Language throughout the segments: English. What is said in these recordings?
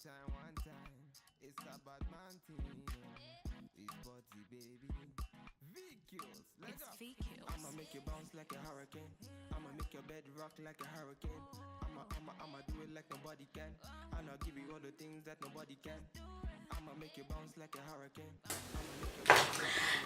one time. It's a bad man thing. It's party, baby. VQs, let's go. I'ma make you bounce like a hurricane. I'ma make your bed rock like a hurricane. I'ma do it like nobody can. And I'll give you all the things that nobody can. I'ma make you bounce like a hurricane.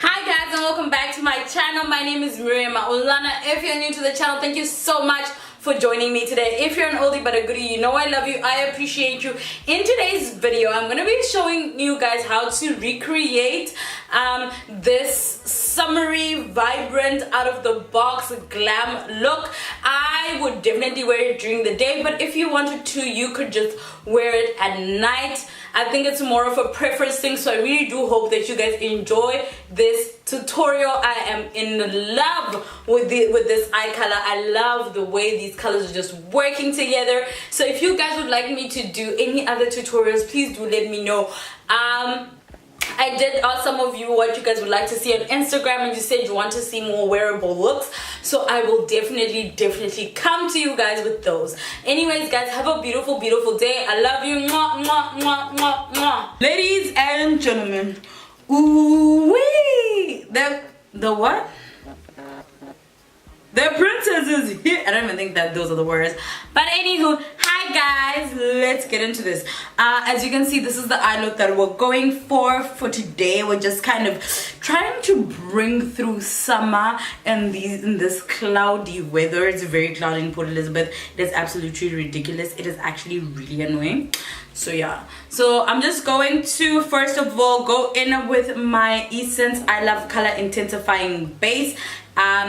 Hi guys, and welcome back to my channel. My name is Miriam Maulana. If you're new to the channel, thank you so much for joining me today. If you're an oldie but a goodie, you know I love you, I appreciate you. In today's video, I'm gonna be showing you guys how to recreate this summery, vibrant, out of the box glam look. I would definitely wear it during the day, but if you wanted to, you could just wear it at night. I think it's more of a preference thing, so I really do hope that you guys enjoy this tutorial. I am in love with this eye color. I love the way these colors are just working together. So if you guys would like me to do any other tutorials, please do let me know. I did ask some of you what you guys would like to see on Instagram, and you said you want to see more wearable looks, so I will definitely come to you guys with those. Anyways guys, have a beautiful day. I love you. Mwah, mwah, mwah, mwah, mwah. Ladies and gentlemen, ooh wee, the what? The princess is here. I don't even think that those are the words, but anywho, hi guys, let's get into this. As you can see, this is the eye look that we're going for today. We're just kind of trying to bring through summer in this cloudy weather. It's very cloudy in Port Elizabeth. It is absolutely ridiculous. It is actually really annoying. So yeah, so I'm just going to first of all go in with my Essence I Love Color Intensifying Base.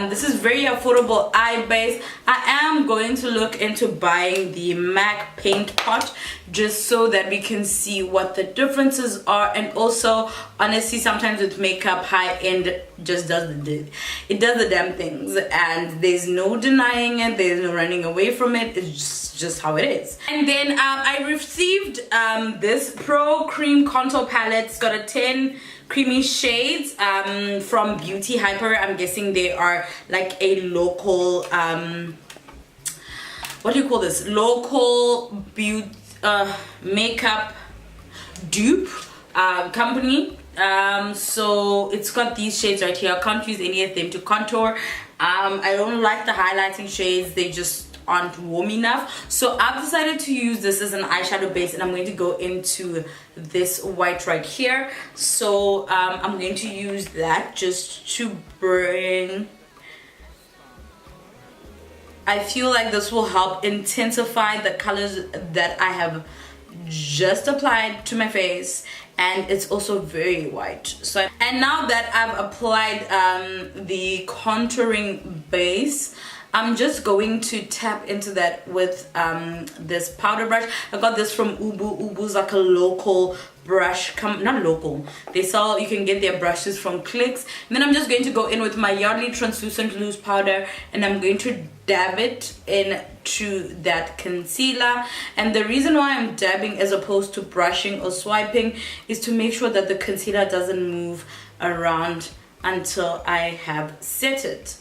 This is very affordable eye base. I am going to look into buying the MAC paint pot just so that we can see what the differences are. And also, honestly, sometimes with makeup, high end just does the damn things, and there's no denying it, there's no running away from it. It's just how it is. And then I received this Pro Cream Contour Palette. It's got a 10 creamy shades from Beauty Hyper. I'm guessing they are like a local what do you call this, local beauty makeup dupe company. So it's got these shades right here. I can't use any of them to contour. I don't like the highlighting shades, they just aren't warm enough, so I've decided to use this as an eyeshadow base, and I'm going to go into this white right here. So I'm going to use that just to bring, I feel like this will help intensify the colors that I have just applied to my face, and it's also very white. So, and now that I've applied the contouring base, I'm just going to tap into that with this powder brush. I got this from Ubu. Ubu's like a local brush, not local, they sell, you can get their brushes from Clicks. And then I'm just going to go in with my Yardley translucent loose powder, and I'm going to dab it into that concealer. And the reason why I'm dabbing as opposed to brushing or swiping is to make sure that the concealer doesn't move around until I have set it.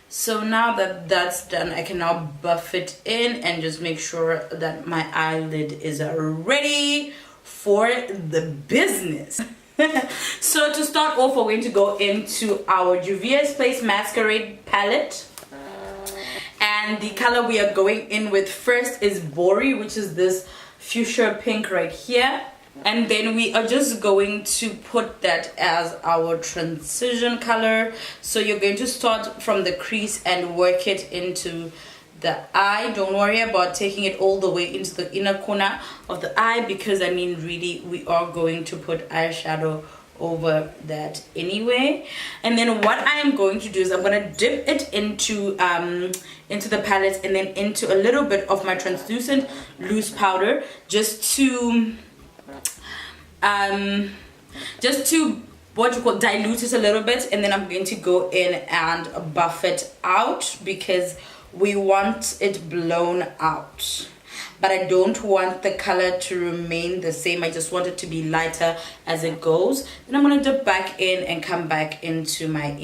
So now that that's done, I can now buff it in and just make sure that my eyelid is ready for the business. So to start off, we're going to go into our Juvia's Place Masquerade palette. And the color we are going in with first is Bori, which is this fuchsia pink right here. And then we are just going to put that as our transition color. So you're going to start from the crease and work it into the eye. Don't worry about taking it all the way into the inner corner of the eye, because I mean really we are going to put eyeshadow over that anyway. And then what I am going to do is I'm going to dip it into the palette and then into a little bit of my translucent loose powder just to what you call dilute it a little bit. And then I'm going to go in and buff it out because we want it blown out, but I don't want the color to remain the same. I just want it to be lighter as it goes. Then I'm going to dip back in and come back into my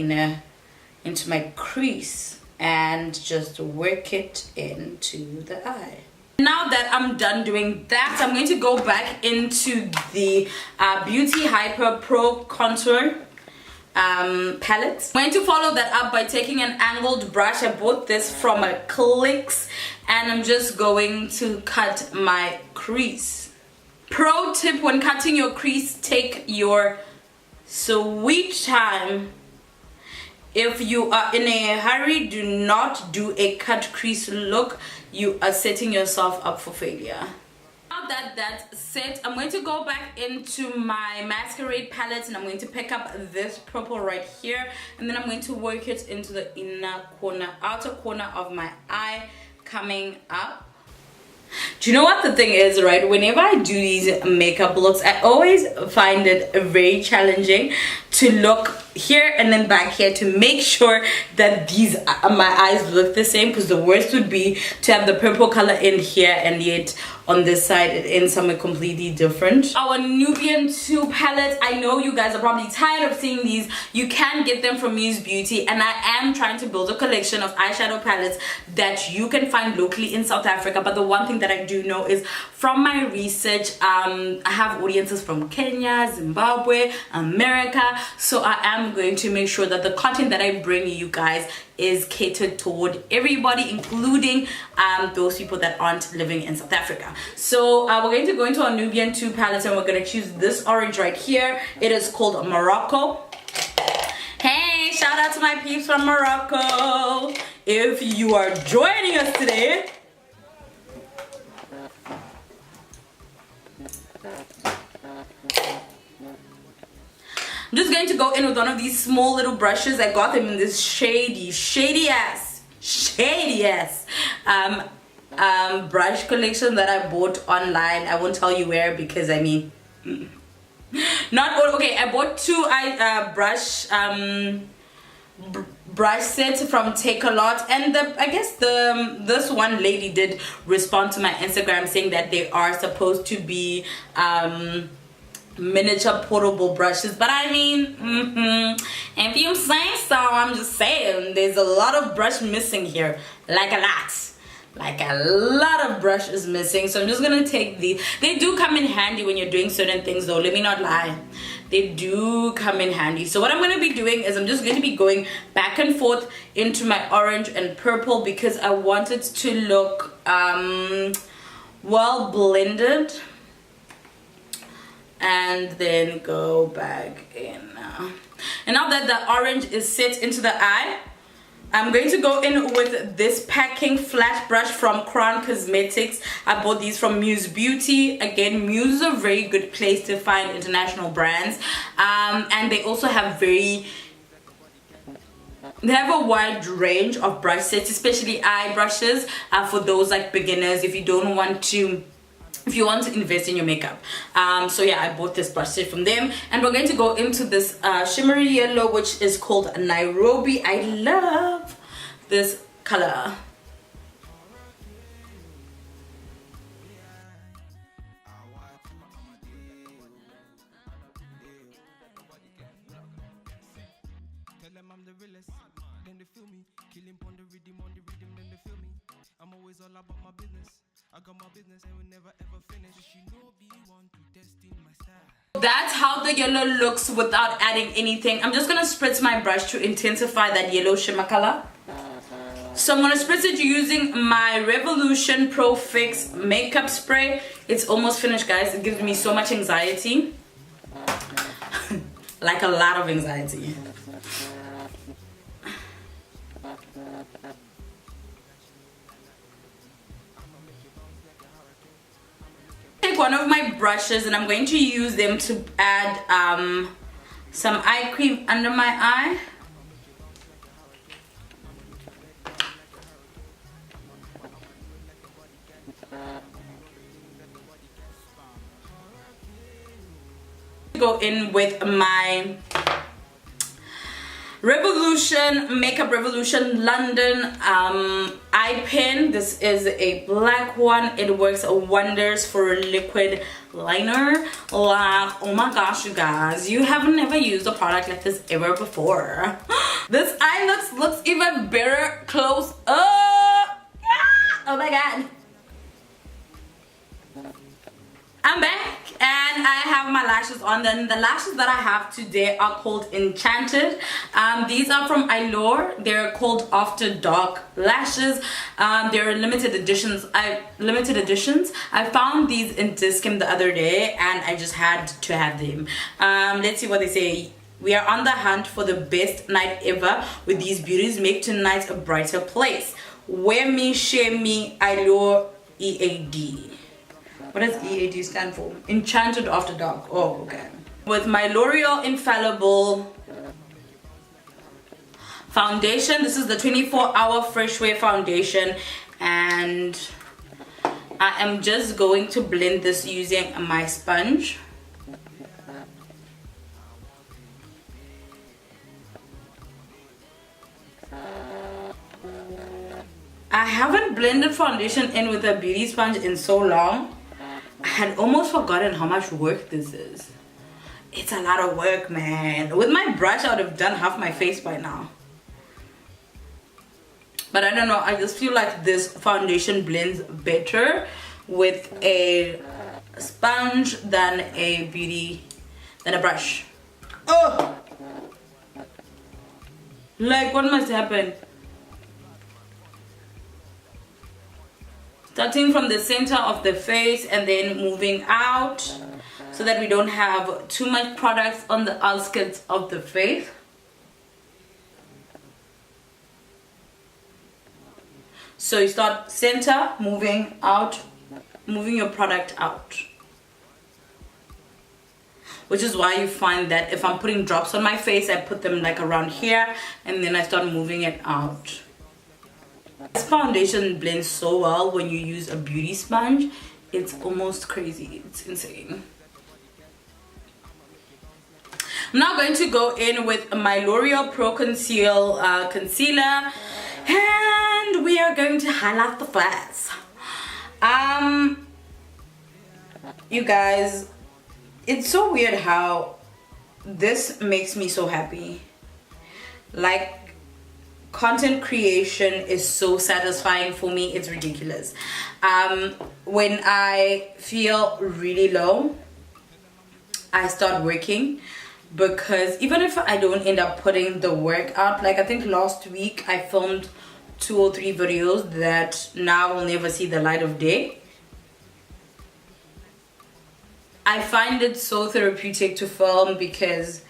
crease and just work it into the eye. Now that I'm done doing that, I'm going to go back into the Beauty Hyper Pro Contour palette. I'm going to follow that up by taking an angled brush. I bought this from a Clicks, and I'm just going to cut my crease. Pro tip: when cutting your crease, take your sweet time. If you are in a hurry, do not do a cut crease look. You are setting yourself up for failure. Now that that's set, I'm going to go back into my Masquerade palette, and I'm going to pick up this purple right here, and then I'm going to work it into the outer corner of my eye, coming up. Do you know what the thing is, right? Whenever I do these makeup looks, I always find it very challenging to look here and then back here to make sure that these my eyes look the same, because the worst would be to have the purple color in here and yet on this side it ends somewhere completely different. Our Nubian 2 palette, I know you guys are probably tired of seeing these. You can get them from Muse Beauty, and I am trying to build a collection of eyeshadow palettes that you can find locally in South Africa. But the one thing that I do know is, from my research, I have audiences from Kenya, Zimbabwe, America, so I am going to make sure that the content that I bring you guys is catered toward everybody, including those people that aren't living in South Africa. So we're going to go into our Nubian 2 palette, and we're going to choose this orange right here. It is called Morocco. Hey, shout out to my peeps from Morocco. If you are joining us today, I'm just going to go in with one of these small little brushes. I got them in this shady ass brush collection that I bought online. I won't tell you where, because I mean, not all. Okay, I bought 2 brush sets from Take a Lot, and I guess this one lady did respond to my Instagram saying that they are supposed to be miniature portable brushes, but I mean, if you say so, I'm just saying there's a lot of brush missing here, like a lot of brush is missing. So I'm just gonna take these. They do come in handy when you're doing certain things, though, let me not lie, they do come in handy. So what I'm going to be doing is I'm just going to be going back and forth into my orange and purple, because I want it to look well blended, and then go back in now. And now that the orange is set into the eye, I'm going to go in with this packing flat brush from Crown Cosmetics. I bought these from Muse Beauty. Again, Muse is a very good place to find international brands, and they also have they have a wide range of brush sets, especially eye brushes, for those like beginners, if you want to invest in your makeup. So yeah, I bought this brush set from them, and we're going to go into this shimmery yellow, which is called Nairobi. I love this color. I'm always all about my business. I got my business and will never ever finish. She know be one to test in my style. That's how the yellow looks without adding anything. I'm just gonna spritz my brush to intensify that yellow shimmer color. So I'm gonna spritz it using my Revolution Pro Fix makeup spray. It's almost finished, guys. It gives me so much anxiety. Like a lot of anxiety. One of my brushes, and I'm going to use them to add some eye cream under my eye. Go in with my Makeup Revolution London eye pen. This is a black one. It works wonders for a liquid liner. Like, oh my gosh, you guys, you have never used a product like this ever before. This eye looks even better close up. Oh my god. I'm back and I have my lashes on. Then the lashes that I have today are called Enchanted. These are from Hylorin. They're called After Dark lashes. They're limited editions. I found these in Discount the other day and I just had to have them. Let's see what they say. We are on the hunt for the best night ever with these beauties. Make tonight a brighter place. Wear me, share me, Hylorin EAD. What does EAD stand for? Enchanted After Dark. Oh, okay. With my Loreal Infallible foundation. This is the 24-hour Fresh Wear foundation. And I am just going to blend this using my sponge. I haven't blended foundation in with a beauty sponge in so long. I had almost forgotten how much work this is. It's a lot of work, man. With my brush, I would have done half my face by now. But I don't know, I just feel like this foundation blends better with a sponge than a brush. Oh! Like, what must happen? Starting from the center of the face and then moving out so that we don't have too much products on the outskirts of the face. So you start center, moving out, moving your product out. Which is why you find that if I'm putting drops on my face, I put them like around here and then I start moving it out. This foundation blends so well when you use a beauty sponge. It's almost crazy. It's insane. I'm now going to go in with my L'Oreal Pro Conceal concealer, and we are going to highlight the face. You guys, it's so weird how this makes me so happy. Like, content creation is so satisfying for me, it's ridiculous. When I feel really low, I start working, because even if I don't end up putting the work out, like I think last week I filmed 2 or 3 videos that now will never see the light of day. I find it so therapeutic to film because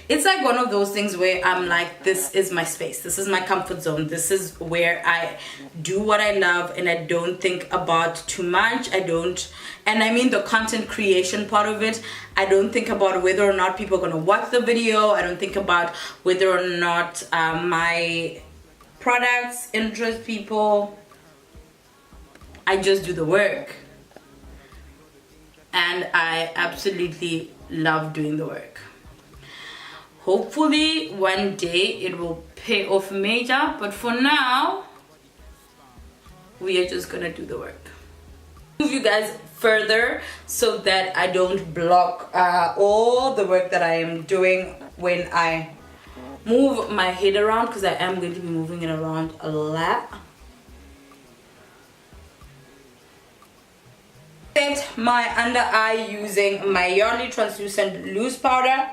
it's like one of those things where I'm like, this is my space, this is my comfort zone, this is where I do what I love and I don't think about too much. And I mean the content creation part of it, I don't think about whether or not people are going to watch the video. I don't think about whether or not my products interest people. I just do the work. And I absolutely love doing the work. Hopefully one day it will pay off major, but for now we are just gonna do the work. Move you guys further so that I don't block all the work that I am doing when I move my head around, because I am going to be moving it around a lot. Set my under eye using my Yardley translucent loose powder.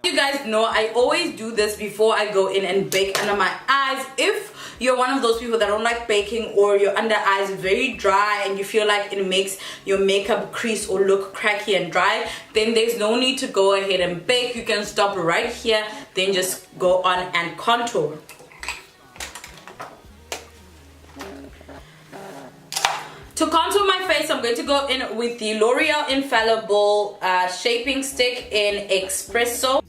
You guys know I always do this before I go in and bake under my eyes. If you're one of those people that don't like baking, or your under eyes is very dry and you feel like it makes your makeup crease or look cracky and dry, then there's no need to go ahead and bake. You can stop right here, then just go on and contour. To contour my face, I'm going to go in with the L'Oreal Infallible shaping stick in Espresso.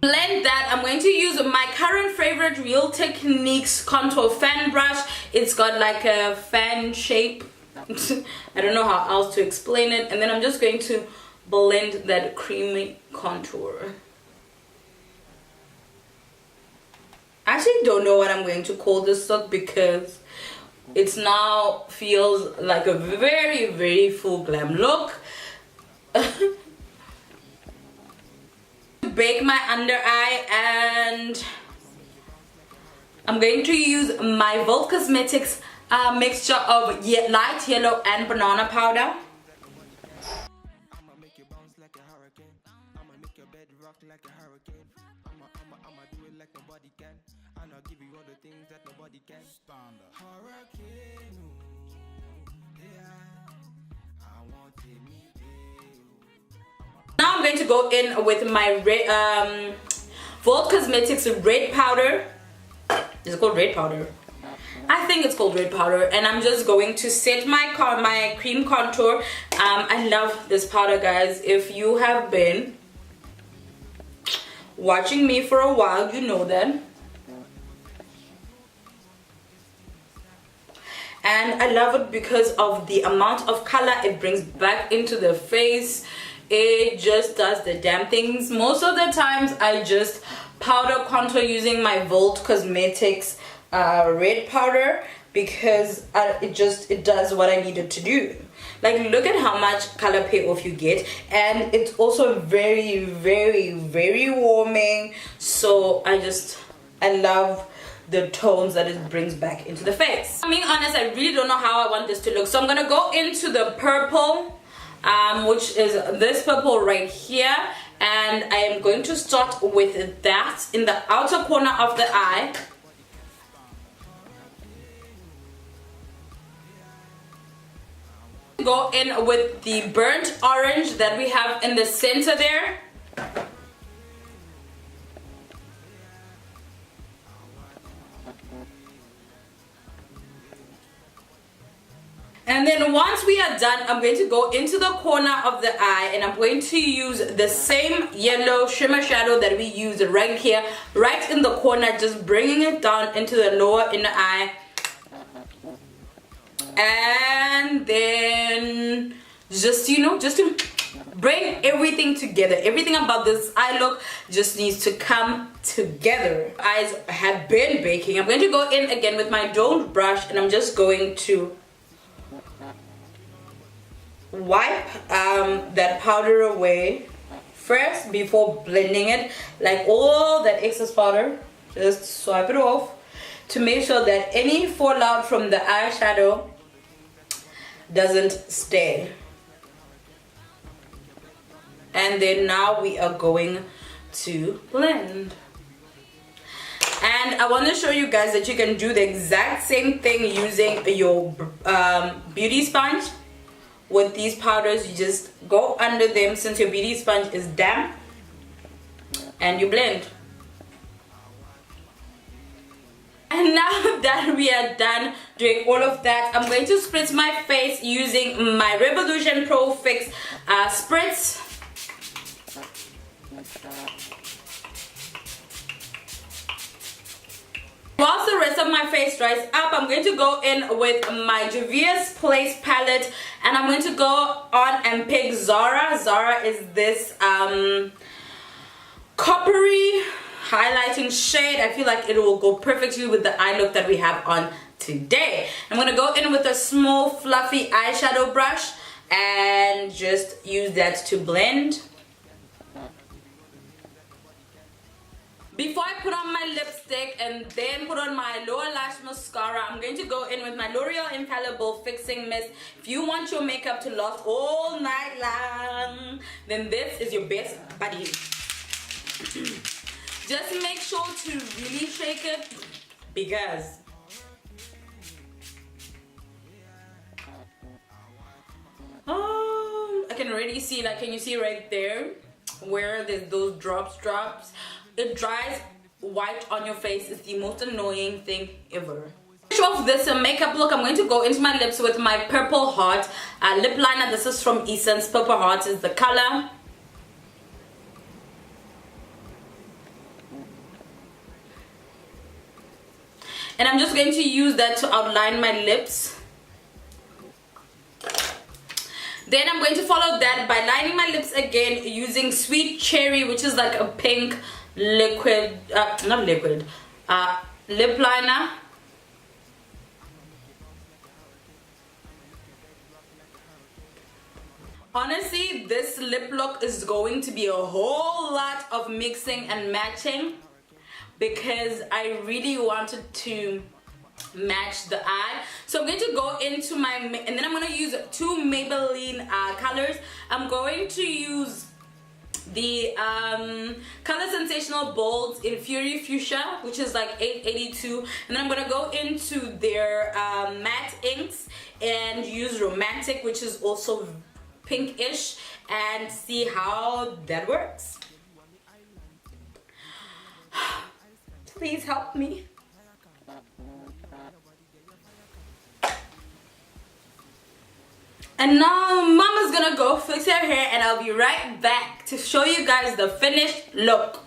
Blend that. I'm going to use my current favorite Real Techniques contour fan brush. It's got like a fan shape. I don't know how else to explain it. And then I'm just going to blend that creamy contour. I actually don't know what I'm going to call this look because it now feels like a very, very full glam look. Bake my under eye, and I'm going to use my Volt Cosmetics mixture of light yellow and banana powder. Now I'm going to go in with my red, Volt Cosmetics red powder. Is it called red powder? I think it's called red powder. And I'm just going to set my cream contour. I love this powder, guys. If you have been watching me for a while, you know that. And I love it because of the amount of color it brings back into the face. It just does the damn things. Most of the times I just powder contour using my Volt Cosmetics red powder because it does what I need it to do. Like, look at how much color payoff you get, and it's also very, very, very warming. So I love the tones that it brings back into the face. Being honest, I really don't know how I want this to look, so I'm gonna go into the purple, which is this purple right here, and I am going to start with that in the outer corner of the eye. Go in with the burnt orange that we have in the center there. And then once we are done, I'm going to go into the corner of the eye and I'm going to use the same yellow shimmer shadow that we used right here, right in the corner, just bringing it down into the lower inner eye. And then just, you know, just to bring everything together. Everything about this eye look just needs to come together. Eyes have been baking. I'm going to go in again with my domed brush and I'm just going to wipe that powder away first before blending it. Like all that excess powder, just swipe it off to make sure that any fallout from the eyeshadow doesn't stay. And then now we are going to blend. And I want to show you guys that you can do the exact same thing using your beauty sponge. With these powders, you just go under them since your beauty sponge is damp and you blend. And now that we are done doing all of that, I'm going to spritz my face using my Revolution Pro Fix spritz. Whilst the rest of my face dries up, I'm going to go in with my Juvia's Place palette and I'm going to go on and pick Zara. Zara is this coppery highlighting shade. I feel like it will go perfectly with the eye look that we have on today. I'm going to go in with a small fluffy eyeshadow brush and just use that to blend. Before I put on my lipstick and then put on my lower lash mascara, I'm going to go in with my L'Oreal Infallible Fixing Mist. If you want your makeup to last all night long, then this is your best buddy. Just make sure to really shake it because I can already see, like, can you see right there where there's those drops? It dries white on your face. It's the most annoying thing ever. To finish off this makeup look, I'm going to go into my lips with my Purple Heart lip liner. This is from Essence. Purple Heart is the color. and I'm just going to use that to outline my lips. Then I'm going to follow that by lining my lips again using Sweet Cherry, which is like a pink liquid, not liquid, lip liner. Honestly, this lip look is going to be a whole lot of mixing and matching because I really wanted to match the eye. So I'm going to go into my, and then I'm going to use two Maybelline colors. I'm going to use the Color Sensational Bolds in Fiery Fuscia, which is like 882, and then I'm gonna go into their matte inks and use Romantic, which is also pinkish, and see how that works. Please help me. And now Mama's gonna go fix her hair, and I'll be right back to show you guys the finished look.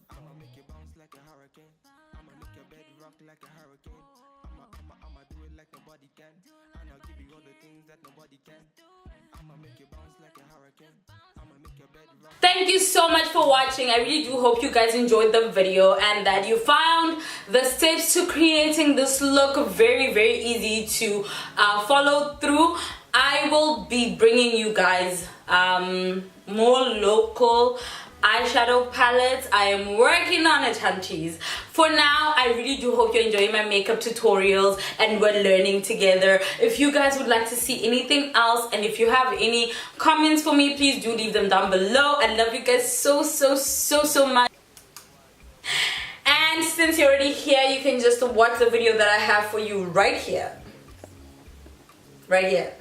I'ma make you bounce like a hurricane. I'ma make your bed rock like a hurricane. I'ma do it like nobody can. And I'll give you all the things that nobody can. I'ma make you bounce like a hurricane. I'ma make your bed rock. Thank you so much for watching. I really do hope you guys enjoyed the video and that you found the steps to creating this look very, very easy to follow through. I will be bringing you guys more local eyeshadow palettes. I am working on it, hunchies. For now, I really do hope you're enjoying my makeup tutorials and we're learning together. If you guys would like to see anything else, and if you have any comments for me, please do leave them down below. I love you guys so much. And since you're already here, you can just watch the video that I have for you right here. Right here.